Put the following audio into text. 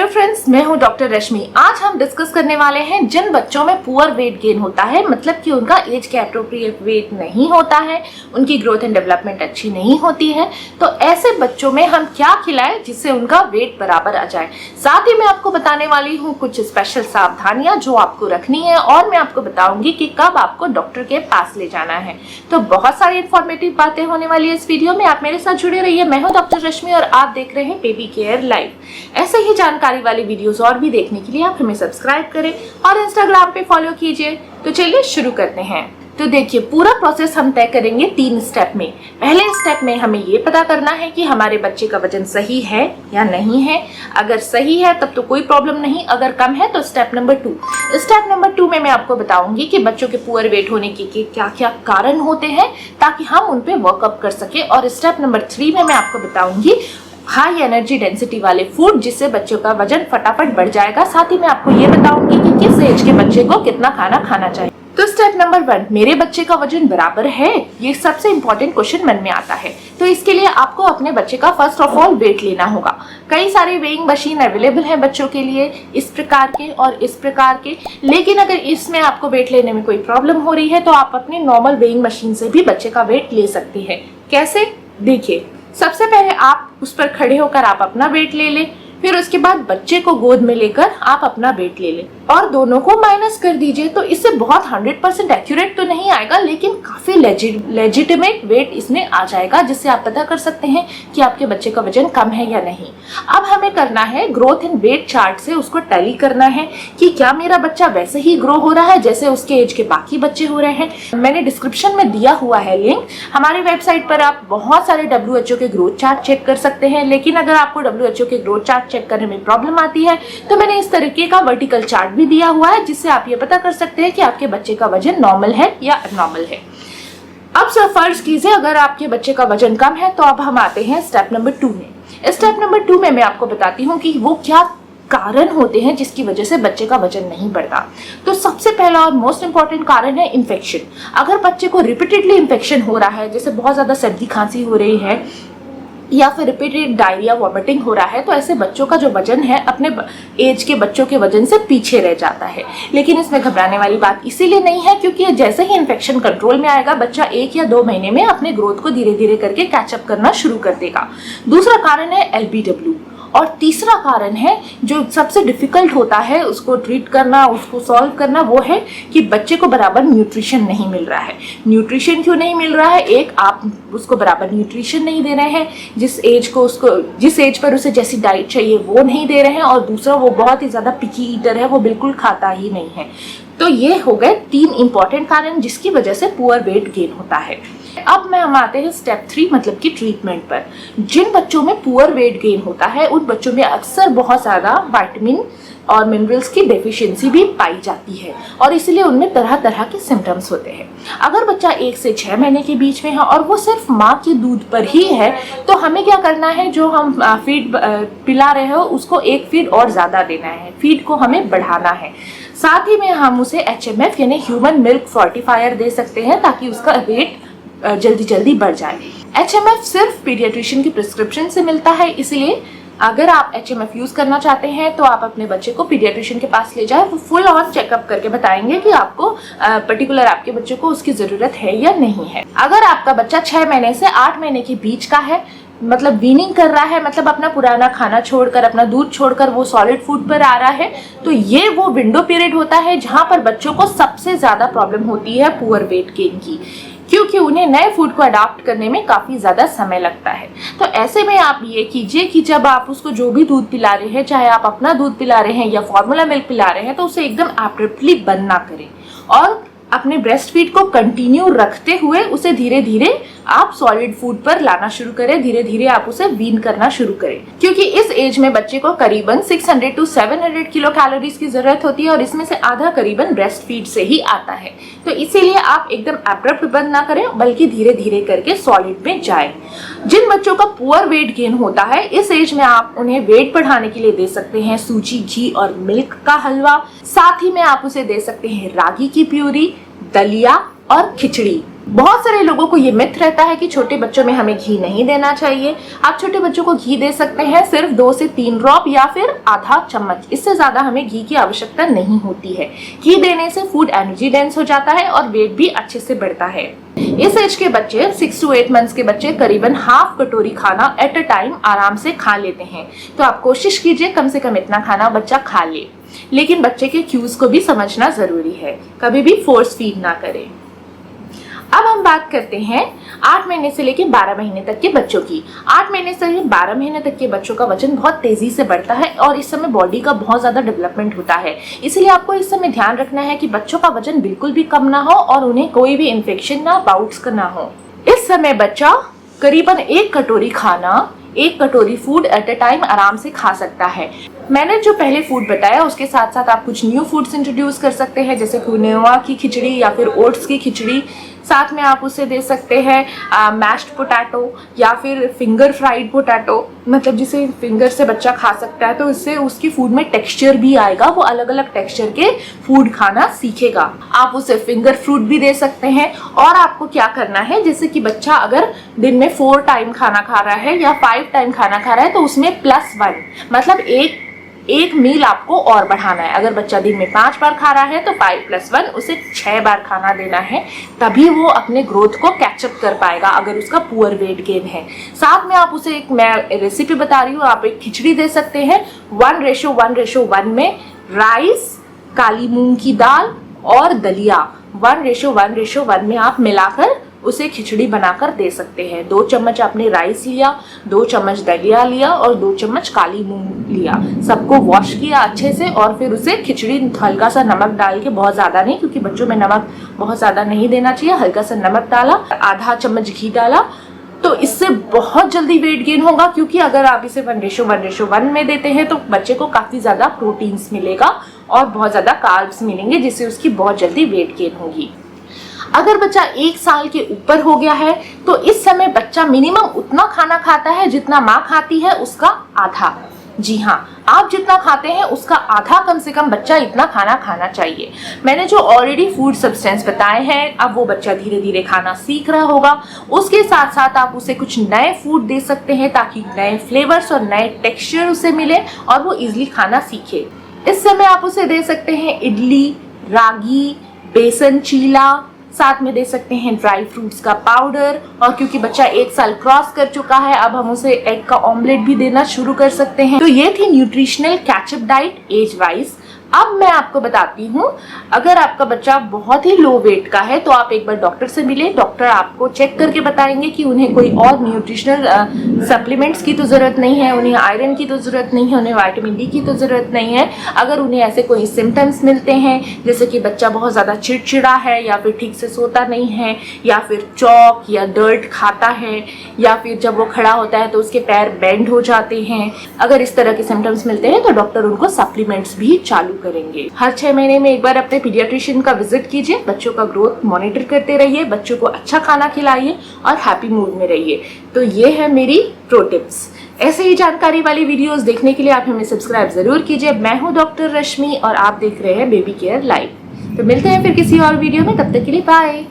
Hello friends, मैं हूं doctor रश्मि। आज हम डिस्कस करने वाले हैं जिन बच्चों में पुअर वेट गेन होता है, मतलब कि उनका एज के एप्रोप्रिएट वेट नहीं होता है, उनकी ग्रोथ एंड डेवलपमेंट अच्छी नहीं होती है, तो ऐसे बच्चों में हम क्या खिलाएं जिससे उनका वेट बराबर आ जाए। साथ ही मैं आपको बताने वाली हूँ कुछ स्पेशल सावधानियां जो आपको रखनी है और मैं आपको बताऊंगी कि कब आपको डॉक्टर के पास ले जाना है। तो बहुत सारी इन्फॉर्मेटिव बातें होने वाली है इस वीडियो में, आप मेरे साथ जुड़े रहिए। मैं हूँ डॉक्टर रश्मि और आप देख रहे हैं बेबी केयर लाइव। ऐसे ही जानकारी वाली वीडियोस और भी देखने के लिए आप हमें सब्सक्राइब करें और इंस्टाग्राम पे फॉलो कीजिए। तो चलिए शुरू करते हैं। तो देखिए, पूरा प्रोसेस हम तय करेंगे 3 स्टेप में। पहले स्टेप में हमें ये पता करना है कि हमारे बच्चे का वजन सही है या नहीं है। अगर सही है तब तो कोई प्रॉब्लम नहीं, अगर कम है तो स्टेप नंबर 2। स्टेप नंबर 2 में मैं आपको बताऊंगी कि बच्चों के पुअर वेट होने के क्या क्या कारण होते हैं ताकि हम उन पे वर्कअप कर सके। और स्टेप नंबर 3 में मैं आपको बताऊंगी हाई एनर्जी डेंसिटी वाले फूड जिससे बच्चों का वजन फटाफट बढ़ जाएगा। साथ ही मैं आपको ये बताऊंगी कि किस एज के बच्चे को कितना खाना खाना चाहिए। तो स्टेप नंबर 1, मेरे बच्चे का वजन बराबर है, ये सबसे इंपॉर्टेंट क्वेश्चन मन में आता है। तो इसके लिए आपको अपने बच्चे का फर्स्ट ऑफ ऑल वेट लेना होगा। कई सारे वेइंग मशीन अवेलेबल हैं बच्चों के लिए, इस प्रकार के और इस प्रकार के। लेकिन अगर इसमें आपको वेट लेने में कोई प्रॉब्लम हो रही है तो आप अपनी नॉर्मल वेइंग मशीन से भी बच्चे का वेट ले सकते हैं। कैसे, देखिए, सबसे पहले आप उस पर खड़े होकर आप अपना वेट ले लें, फिर उसके बाद बच्चे को गोद में लेकर आप अपना वेट ले लें और दोनों को माइनस कर दीजिए। तो इससे बहुत 100% एक्यूरेट तो नहीं आएगा, लेकिन काफी लेजिटिमेट वेट इसमें आ जाएगा, जिससे आप पता कर सकते हैं कि आपके बच्चे का वजन कम है या नहीं। अब हमें करना है ग्रोथ एंड वेट चार्ट से उसको टैली करना है कि क्या मेरा बच्चा वैसे ही ग्रो हो रहा है जैसे उसके एज के बाकी बच्चे हो रहे हैं। मैंने डिस्क्रिप्शन में दिया हुआ है लिंक, हमारी वेबसाइट पर आप बहुत सारे WHO के ग्रोथ चार्ट चेक कर सकते हैं। लेकिन अगर आपको WHO के ग्रोथ चार्ट चेक करने में प्रॉब्लम आती है तो मैंने इस तरीके का वर्टिकल चार्ट भी दिया हुआ है, जिससे आप ये पता कर सकते हैं कि आपके बच्चे का वजन नॉर्मल है या अबनॉर्मल है। अब सर फर्ज कीजिए अगर आपके बच्चे का वजन कम है, तो अब हम आते हैं स्टेप नंबर 2 में। स्टेप नंबर 2 में मैं आपको बताती हूँ कि वो क्या कारण होते हैं जिसकी वजह से बच्चे का वजन नहीं बढ़ता। तो सबसे पहला और मोस्ट इंपॉर्टेंट कारण है इन्फेक्शन। अगर बच्चे को रिपीटेडली इन्फेक्शन हो रहा है, जैसे बहुत ज्यादा सर्दी खांसी हो रही है या फिर रिपीटेड डायरिया वॉमिटिंग हो रहा है, तो ऐसे बच्चों का जो वजन है अपने एज के बच्चों के वजन से पीछे रह जाता है। लेकिन इसमें घबराने वाली बात इसीलिए नहीं है क्योंकि जैसे ही इन्फेक्शन कंट्रोल में आएगा, बच्चा 1 या 2 महीने में अपने ग्रोथ को धीरे धीरे करके कैचअप करना शुरू कर देगा। दूसरा कारण है LBW और तीसरा कारण है जो सबसे डिफिकल्ट होता है उसको ट्रीट करना, उसको सॉल्व करना, वो है कि बच्चे को बराबर न्यूट्रिशन नहीं मिल रहा है। न्यूट्रिशन क्यों नहीं मिल रहा है? एक, आप उसको बराबर न्यूट्रिशन नहीं दे रहे हैं, जिस एज पर उसे जैसी डाइट चाहिए वो नहीं दे रहे हैं, और दूसरा वो बहुत ही ज्यादा पिकी ईटर है, वो बिल्कुल खाता ही नहीं है। तो ये हो गए 3 इंपॉर्टेंट कारण जिसकी वजह से पुअर वेट गेन होता है। अब हम आते हैं स्टेप 3 मतलब कि ट्रीटमेंट पर। जिन बच्चों में पुअर वेट गेन होता है उन बच्चों में अक्सर बहुत ज्यादा विटामिन और मिनरल्स की डेफिशिएंसी भी पाई जाती है और इसलिए उनमें तरह तरह के सिम्टम्स होते हैं। अगर बच्चा 1 से 6 महीने के बीच में है और वो सिर्फ माँ के दूध पर ही है, तो हमें क्या करना है, जो हम फीड पिला रहे हो उसको 1 फीड और ज्यादा देना है, फीड को हमें बढ़ाना है। साथ ही में हम उसे HMF यानी ह्यूमन मिल्क फोर्टिफायर दे सकते हैं ताकि उसका वेट जल्दी जल्दी बढ़ जाए। HMF सिर्फ पीडियाट्रिशियन की प्रिस्क्रिप्शन से मिलता है, इसलिए अगर आप HMF यूज करना चाहते हैं तो आप अपने बच्चे को पीडियाट्रिशियन के पास ले जाए, वो फुल ऑन चेकअप करके बताएंगे कि आपको पर्टिकुलर आपके बच्चे को उसकी जरूरत है या नहीं है। अगर आपका बच्चा 6 महीने से 8 महीने के बीच का है, मतलब वीनिंग कर रहा है, मतलब अपना पुराना खाना छोड़कर, अपना दूध छोड़कर वो सॉलिड फूड पर आ रहा है, तो ये वो विंडो पीरियड होता है जहां पर बच्चों को सबसे ज्यादा प्रॉब्लम होती है पुअर वेट गेन की, क्योंकि उन्हें नए फूड को अडॉप्ट करने में काफी ज्यादा समय लगता है। तो ऐसे में आप ये कीजिए कि जब आप उसको जो भी दूध पिला रहे हैं, चाहे आप अपना दूध पिला रहे हैं या फॉर्मूला मिल्क पिला रहे हैं, तो उसे एकदम एब्रप्टली बंद ना करें और अपने ब्रेस्ट फीड को कंटिन्यू रखते हुए उसे धीरे धीरे आप सॉलिड फूड पर लाना शुरू करें, धीरे धीरे आप उसे वीन करना शुरू करें, क्योंकि इस एज में बच्चे को करीबन 600 to 700 किलो कैलोरीज की जरूरत होती है और इसमें से आधा करीबन ब्रेस्ट फीड से ही आता है। तो इसीलिए आप एकदम एब्रप्ट बंद ना करें, बल्कि धीरे धीरे करके सॉलिड में जाएं। जिन बच्चों का पुअर वेट गेन होता है, इस एज में आप उन्हें वेट बढ़ाने के लिए दे सकते हैं सूजी, घी और मिल्क का हलवा। साथ ही में आप उसे दे सकते हैं रागी की प्यूरी, दलिया और खिचड़ी। बहुत सारे लोगों को ये मिथ रहता है कि छोटे बच्चों में हमें घी नहीं देना चाहिए। आप छोटे बच्चों को घी दे सकते हैं, सिर्फ 2 से 3 ड्रॉप या फिर आधा चम्मच, इससे ज्यादा हमें घी की आवश्यकता नहीं होती है। घी देने से फूड एनर्जी डेंस हो जाता है और वेट भी अच्छे से बढ़ता है। इस एज के बच्चे 6 to 8 मंथ्स के बच्चे करीबन हाफ कटोरी खाना एट अ टाइम आराम से खा लेते हैं। तो आप कोशिश कीजिए कम से कम इतना खाना बच्चा खा ले, लेकिन बच्चे के क्यूज को भी समझना जरूरी है, कभी भी फोर्स फीड ना करें। अब हम बात करते हैं 8 महीने से लेकर 12 महीने तक के बच्चों की। 8 महीने से 12 महीने तक के बच्चों का वजन बहुत तेजी से बढ़ता है और इस समय बॉडी का बहुत ज्यादा डेवलपमेंट होता है। इसलिए आपको इस समय ध्यान रखना है कि बच्चों का वजन बिल्कुल भी कम ना हो और उन्हें कोई भी इन्फेक्शन ना बाउट्स का ना हो। इस समय बच्चा करीबन 1 कटोरी खाना, 1 कटोरी फूड एट अ टाइम आराम से खा सकता है। मैंने जो पहले फूड बताया उसके साथ साथ आप कुछ न्यू फूड्स इंट्रोड्यूस कर सकते हैं, जैसे क्विनोआ की खिचड़ी या फिर ओट्स की खिचड़ी। साथ में आप उसे दे सकते हैं मैश्ड पोटैटो या फिर फिंगर फ्राइड पोटैटो, मतलब जिसे फिंगर से बच्चा खा सकता है, तो इससे उसकी फूड में टेक्सचर भी आएगा, वो अलग अलग टेक्सचर के फूड खाना सीखेगा। आप उसे फिंगर फ्रूट भी दे सकते हैं। और आपको क्या करना है, जैसे कि बच्चा अगर दिन में 4 टाइम खाना खा रहा है या 5 टाइम खाना खा रहा है तो उसमें +1 मतलब एक मील आपको और बढ़ाना है। अगर बच्चा दिन में 5 बार खा रहा है तो 5 + 1 उसे 6 बार खाना देना है, तभी वो अपने ग्रोथ को कैचअप कर पाएगा अगर उसका पुअर वेट गेन है। साथ में आप उसे मैं रेसिपी बता रही हूँ, आप एक खिचड़ी दे सकते हैं 1:1:1 में राइस, काली मूंग की दाल और दलिया 1:1:1 में आप मिलाकर उसे खिचड़ी बनाकर दे सकते हैं। 2 चम्मच आपने राइस लिया, 2 चम्मच दलिया लिया और 2 चम्मच काली मूंग लिया, सबको वॉश किया अच्छे से और फिर उसे खिचड़ी हल्का सा नमक डाल के, बहुत ज्यादा नहीं क्योंकि बच्चों में नमक बहुत ज्यादा नहीं देना चाहिए, हल्का सा नमक डाला, आधा चम्मच घी डाला, तो इससे बहुत जल्दी वेट गेन होगा। क्योंकि अगर आप इसे 1:1:1 में देते हैं तो बच्चे को काफी ज्यादा प्रोटीन्स मिलेगा और बहुत ज्यादा कार्ब्स मिलेंगे, जिससे उसकी बहुत जल्दी वेट गेन होगी। अगर बच्चा 1 साल के ऊपर हो गया है तो इस समय बच्चा मिनिमम उतना खाना खाता है जितना माँ खाती है उसका आधा। जी हाँ, आप जितना खाते हैं उसका आधा कम से कम बच्चा इतना खाना खाना चाहिए। मैंने जो ऑलरेडी फूड सब्सटेंस बताए हैं, अब वो बच्चा धीरे धीरे खाना सीख रहा होगा। उसके साथ साथ आप उसे कुछ नए फूड दे सकते हैं ताकि नए फ्लेवर्स और नए टेक्सचर उसे मिले और वो इजिली खाना सीखे। इस समय आप उसे दे सकते हैं इडली, रागी, बेसन चीला, साथ में दे सकते हैं ड्राई फ्रूट्स का पाउडर। और क्योंकि बच्चा 1 साल क्रॉस कर चुका है, अब हम उसे एग का ऑमलेट भी देना शुरू कर सकते हैं। तो ये थी nutritional catch up diet age wise. अब मैं आपको बताती हूँ, अगर आपका बच्चा बहुत ही लो वेट का है तो आप एक बार डॉक्टर से मिले। डॉक्टर आपको चेक करके बताएंगे कि उन्हें कोई और न्यूट्रिशनल सप्लीमेंट्स की तो ज़रूरत नहीं है, उन्हें आयरन की तो ज़रूरत नहीं है, उन्हें विटामिन डी की तो ज़रूरत नहीं है। अगर उन्हें ऐसे कोई सिम्टम्स मिलते हैं, जैसे कि बच्चा बहुत ज़्यादा चिड़चिड़ा है या फिर ठीक से सोता नहीं है या फिर चौक या डर्ट खाता है या फिर जब वो खड़ा होता है तो उसके पैर बेंड हो जाते हैं, अगर इस तरह के सिम्टम्स मिलते हैं तो डॉक्टर उनको सप्लीमेंट्स भी चालू करेंगे। हर 6 महीने में एक बार अपने पीडियाट्रिशियन का विजिट कीजिए, बच्चों का ग्रोथ मॉनिटर करते रहिए, बच्चों को अच्छा खाना खिलाइए और हैप्पी मूड में रहिए। तो ये है मेरी प्रो टिप्स। ऐसे ही जानकारी वाली वीडियोस देखने के लिए आप हमें सब्सक्राइब जरूर कीजिए। मैं हूँ डॉक्टर रश्मि और आप देख रहे हैं बेबी केयर लाइव। तो मिलते हैं फिर किसी और वीडियो में, तब तक के लिए बाय।